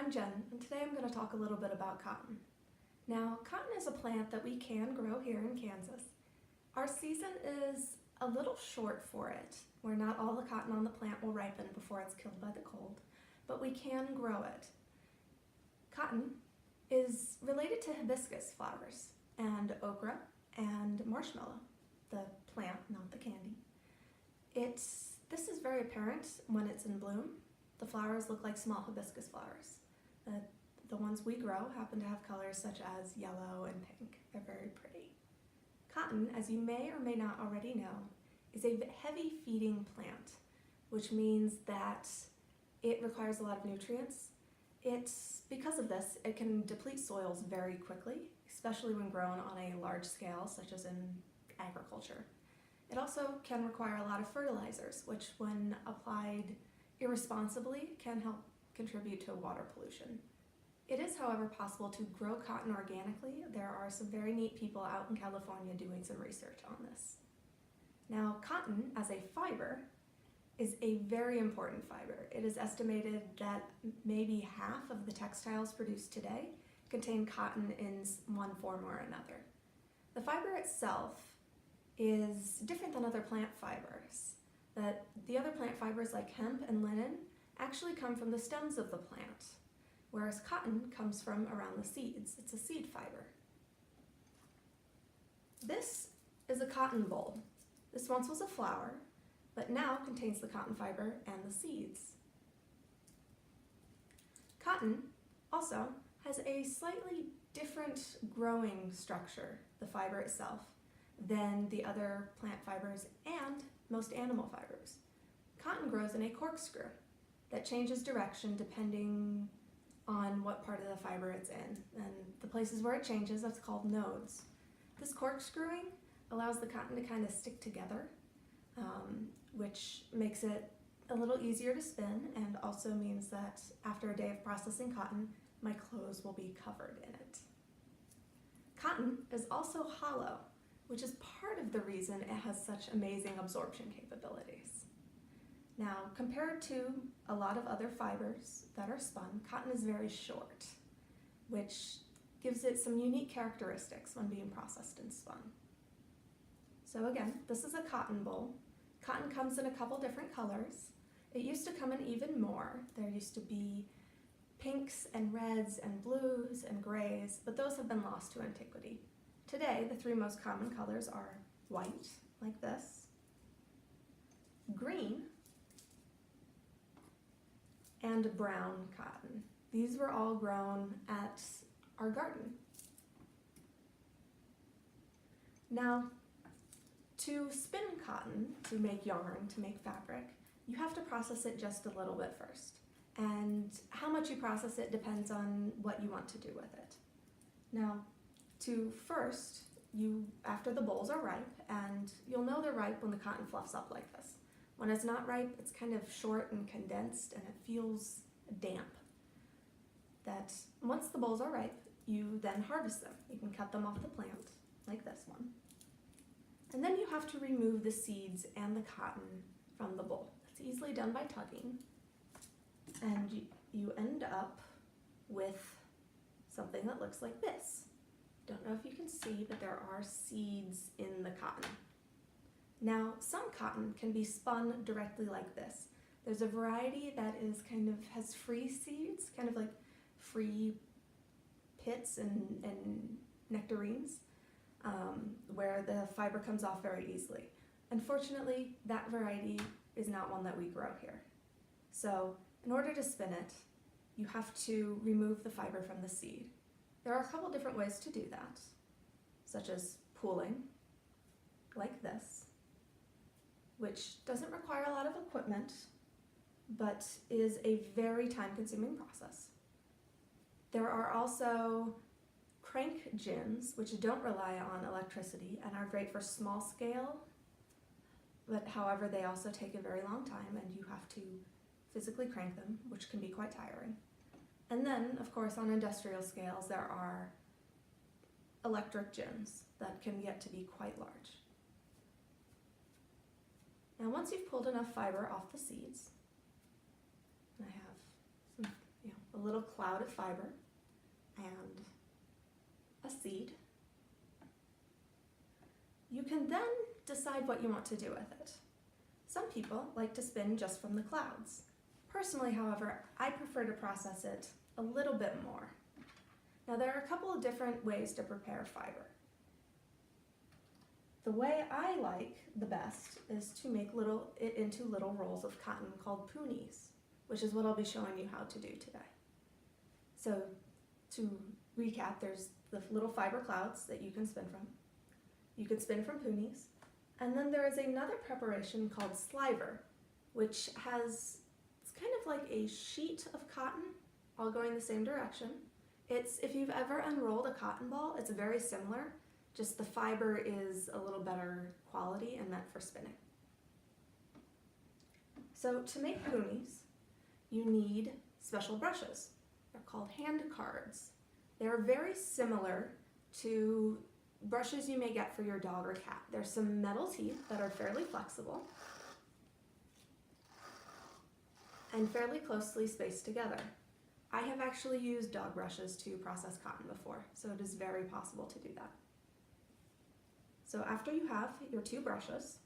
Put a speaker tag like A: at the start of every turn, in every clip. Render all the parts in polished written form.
A: I'm Jen, and today I'm going to talk a little bit about cotton. Now, cotton is a plant that we can grow here in Kansas. Our season is a little short for it, where not all the cotton on the plant will ripen before it's killed by the cold, but we can grow it. Cotton is related to hibiscus flowers and okra and marshmallow, the plant, not the candy. This is very apparent when it's in bloom. The flowers look like small hibiscus flowers. The ones we grow happen to have colors such as yellow and pink. They're very pretty. Cotton, as you may or may not already know, is a heavy feeding plant, which means that it requires a lot of nutrients. Because of this, it can deplete soils very quickly, especially when grown on a large scale, such as in agriculture. It also can require a lot of fertilizers, which when applied irresponsibly can help contribute to water pollution. It is, however, possible to grow cotton organically. There are some very neat people out in California doing some research on this. Now, cotton as a fiber is a very important fiber. It is estimated that maybe half of the textiles produced today contain cotton in one form or another. The fiber itself is different than other plant fibers. The other plant fibers like hemp and linen actually come from the stems of the plant, whereas cotton comes from around the seeds. It's a seed fiber. This is a cotton boll. This once was a flower, but now contains the cotton fiber and the seeds. Cotton also has a slightly different growing structure, the fiber itself, than the other plant fibers and most animal fibers. Cotton grows in a corkscrew that changes direction depending on what part of the fiber it's in. And the places where it changes, that's called nodes. This corkscrewing allows the cotton to kind of stick together, which makes it a little easier to spin and also means that after a day of processing cotton, my clothes will be covered in it. Cotton is also hollow, which is part of the reason it has such amazing absorption capabilities. Now, compared to a lot of other fibers that are spun, cotton is very short, which gives it some unique characteristics when being processed and spun. So again, this is a cotton boll. Cotton comes in a couple different colors. It used to come in even more. There used to be pinks and reds and blues and grays, but those have been lost to antiquity. Today, the three most common colors are white, like this, green, and brown cotton. These were all grown at our garden. Now, to spin cotton, to make yarn, to make fabric, you have to process it just a little bit first. And how much you process it depends on what you want to do with it. Now, after the bolls are ripe, and you'll know they're ripe when the cotton fluffs up like this. When it's not ripe, it's kind of short and condensed and it feels damp. That once the bolls are ripe, you then harvest them. You can cut them off the plant, like this one. And then you have to remove the seeds and the cotton from the boll. It's easily done by tugging. And you end up with something that looks like this. Don't know if you can see, but there are seeds in the cotton. Now, some cotton can be spun directly like this. There's a variety that has free seeds, kind of like free pits and nectarines, where the fiber comes off very easily. Unfortunately, that variety is not one that we grow here. So, in order to spin it, you have to remove the fiber from the seed. There are a couple different ways to do that, such as pooling, like this, which doesn't require a lot of equipment, but is a very time-consuming process. There are also crank gins, which don't rely on electricity and are great for small scale, but however, they also take a very long time and you have to physically crank them, which can be quite tiring. And then, of course, on industrial scales, there are electric gins that can get to be quite large. Now, once you've pulled enough fiber off the seeds, and I have some, a little cloud of fiber and a seed. You can then decide what you want to do with it. Some people like to spin just from the clouds. Personally, however, I prefer to process it a little bit more. Now, there are a couple of different ways to prepare fiber. The way I like the best is to make it into little rolls of cotton called punies, which is what I'll be showing you how to do today. So to recap, there's the little fiber clouds that you can spin from. You can spin from punies. And then there is another preparation called sliver, which it's kind of like a sheet of cotton all going the same direction. If you've ever unrolled a cotton ball, it's very similar, just the fiber is a little better quality and meant for spinning. So to make punies, you need special brushes. They're called hand cards. They're very similar to brushes you may get for your dog or cat. There's some metal teeth that are fairly flexible and fairly closely spaced together. I have actually used dog brushes to process cotton before, so it is very possible to do that. So after you have your two brushes,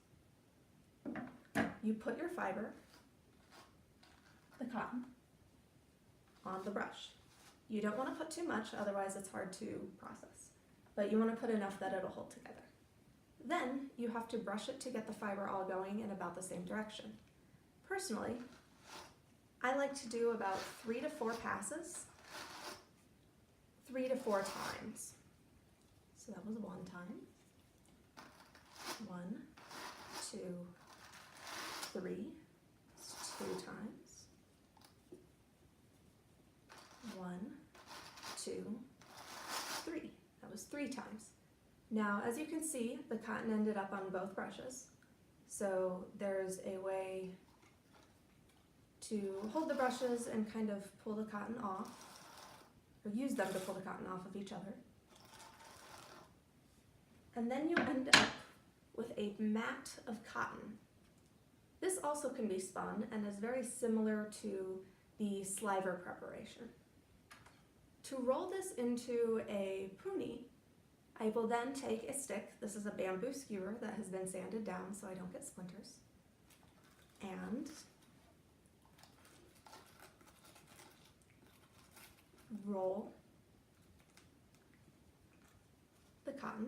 A: you put your fiber, the cotton, on the brush. You don't want to put too much, otherwise it's hard to process, but you want to put enough that it'll hold together. Then you have to brush it to get the fiber all going in about the same direction. Personally, I like to do about 3 to 4 passes, 3 to 4 times. So that was 1 time. 1, 2, 3. 2 times. 1, 2, 3. That was 3 times. Now, as you can see, the cotton ended up on both brushes. So there's a way to hold the brushes and kind of pull the cotton off, or use them to pull the cotton off of each other. And then you end up with a mat of cotton. This also can be spun and is very similar to the sliver preparation. To roll this into a punie, I will then take a stick. This is a bamboo skewer that has been sanded down so I don't get splinters. And roll the cotton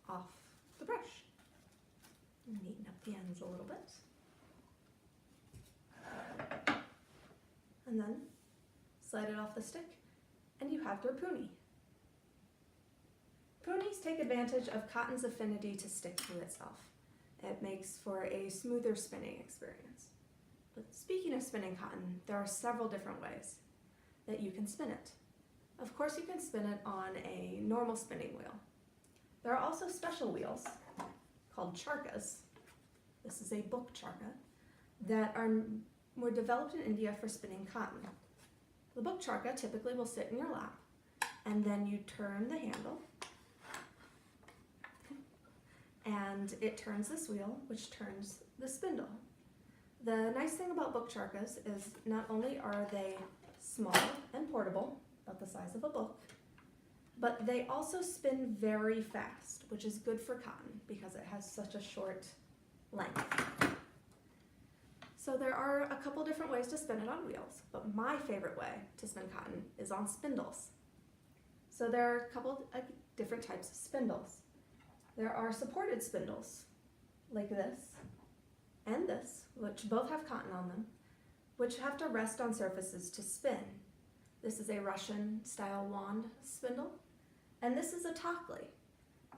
A: off the brush. Neaten up the ends a little bit. And then slide it off the stick, and you have your punie. Punies take advantage of cotton's affinity to stick to itself. It makes for a smoother spinning experience. But speaking of spinning cotton, there are several different ways that you can spin it. Of course, you can spin it on a normal spinning wheel. There are also special wheels called charkas. This is a book charka that were developed in India for spinning cotton. The book charka typically will sit in your lap, and then you turn the handle, and it turns this wheel, which turns the spindle. The nice thing about book charkas is not only are they small and portable, about the size of a book, but they also spin very fast, which is good for cotton because it has such a short length. So there are a couple different ways to spin it on wheels, but my favorite way to spin cotton is on spindles. So there are a couple of different types of spindles. There are supported spindles, like this and this, which both have cotton on them, which have to rest on surfaces to spin. This is a Russian style wand spindle, and this is a Takli,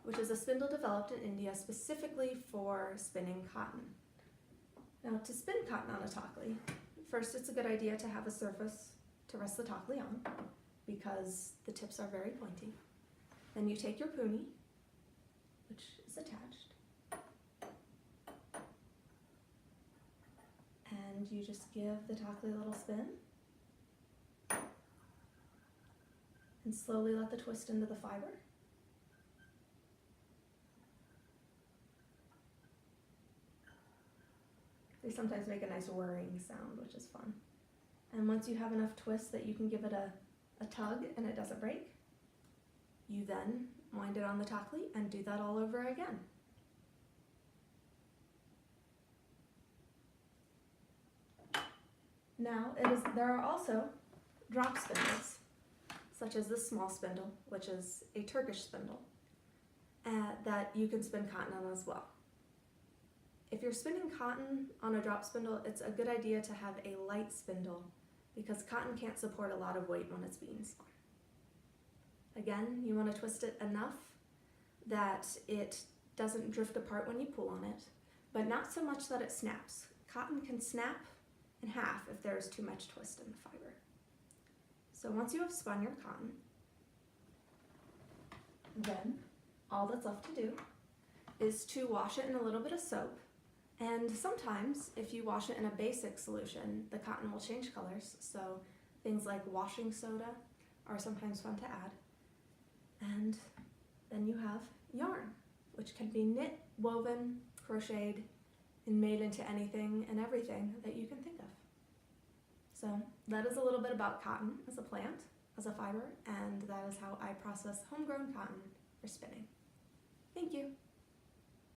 A: which is a spindle developed in India specifically for spinning cotton. Now, to spin cotton on a Takli, first it's a good idea to have a surface to rest the Takli on because the tips are very pointy. Then you take your punie, which is attached, and you just give the Takli a little spin and slowly let the twist into the fiber. They sometimes make a nice whirring sound, which is fun. And once you have enough twist that you can give it a tug and it doesn't break, you then wind it on the tackle and do that all over again. Now, there are also drop spindles, such as this small spindle, which is a Turkish spindle, that you can spin cotton on as well. If you're spinning cotton on a drop spindle, it's a good idea to have a light spindle because cotton can't support a lot of weight when it's being spun. Again, you want to twist it enough that it doesn't drift apart when you pull on it, but not so much that it snaps. Cotton can snap in half if there's too much twist in the fiber. So once you have spun your cotton, then all that's left to do is to wash it in a little bit of soap. And sometimes, if you wash it in a basic solution, the cotton will change colors. So things like washing soda are sometimes fun to add. And then you have yarn, which can be knit, woven, crocheted, and made into anything and everything that you can think of. So that is a little bit about cotton as a plant, as a fiber, and that is how I process homegrown cotton for spinning. Thank you.